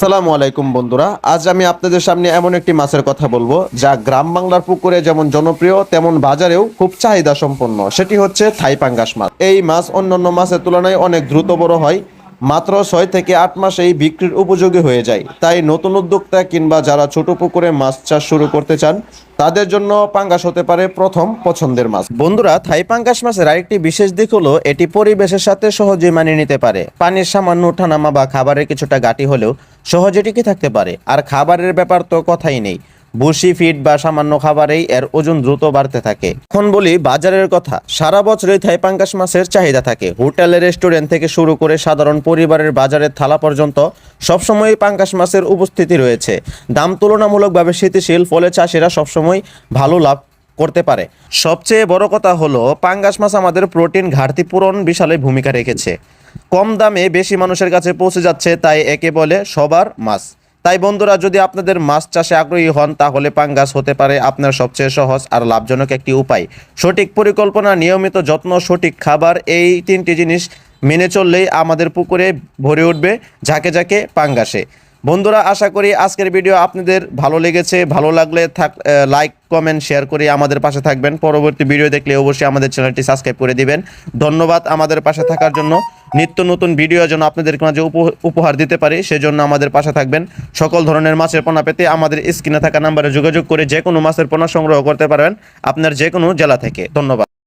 আসসালামু আলাইকুম বন্ধুরা, আজ আমি আপনাদের সামনে এমন একটি মাছের কথা বলবো যা গ্রাম বাংলার পুকুরে যেমন জনপ্রিয় তেমন বাজারেও খুব চাহিদা সম্পন্ন। সেটি হচ্ছে থাই পাঙ্গাস মাছ। এই মাছ অন্যান্য মাছের তুলনায় অনেক দ্রুত বড় হয়, মাত্র 6 থেকে 8 মাসেই বিক্রির উপযোগী হয়ে যায়। তাই নতুন উদ্যোক্তা কিংবা যারা ছোট পুকুরে মাছ চাষ শুরু করতে চান তাদের জন্য পাঙ্গাস হতে পারে প্রথম পছন্দের মাছ। বন্ধুরা, থাই পাঙ্গাস মাছের আরেকটি বিশেষ দিক হলো এটি পরিবেশের সাথে সহজেই মানিয়ে নিতে পারে। পানির সামান্য ওঠানামা বা খাবারের কিছুটা ঘাটতি হলেও সহজে টিকে থাকতে পারে। আর খাবারের ব্যাপার তো কথাই নেই, ভুসি ফিড বা সামান্য খাবারেই এর ওজন দ্রুত বাড়তে থাকে। এখন বলি বাজারের কথা। সারা বছরই থাই পাঙ্গাস মাছের চাহিদা থাকে। হোটেল রেস্টুরেন্ট থেকে শুরু করে সাধারণ পরিবারের বাজারের থালা পর্যন্ত সবসময় পাঙ্গাস মাছের উপস্থিতি রয়েছে। দাম তুলনামূলকভাবে স্থিতিশীল, ফলে চাষিরা সবসময় ভালো লাভ করতে পারে। সবচেয়ে বড় কথা হলো পাঙ্গাস মাছ আমাদের প্রোটিন ঘাটতি পূরণ বিশাল ভূমিকা রেখেছে। কম দামে বেশি মানুষের কাছে পৌঁছে যাচ্ছে, তাই একে বলে সবার মাছ। তাই বন্ধুরা, যদি আপনাদের মাছ চাষে আগ্রহী হন তাহলে পাঙ্গাস হতে পারে আপনার সবচেয়ে সহজ আর লাভজনক একটি উপায়। সঠিক পরিকল্পনা, নিয়মিত যত্ন, সঠিক খাবার, এই তিনটি জিনিস মেনে চললেই আমাদের পুকুরে ভরে উঠবে ঝাঁকে ঝাঁকে পাঙ্গাসে। বন্ধুরা, আশা করি আজকের ভিডিও আপনাদের ভালো লেগেছে। ভালো লাগলে লাইক, কমেন্ট, শেয়ার করে আমাদের পাশে থাকবেন। পরবর্তী ভিডিও দেখলে অবশ্যই আমাদের চ্যানেলটি সাবস্ক্রাইব করে দিবেন। ধন্যবাদ আমাদের পাশে থাকার জন্য। নিত্য নতুন ভিডিও যেন আপনাদের মাঝে উপহার দিতে পারি সেজন্য আমাদের পাশে থাকবেন। সকল ধরনের মাছের পোনা পেতে আমাদের স্ক্রিনে থাকা নাম্বারে যোগাযোগ করে যে কোনো মাছের পোনা সংগ্রহ করতে পারবেন আপনার যে কোনো জেলা থেকে। ধন্যবাদ।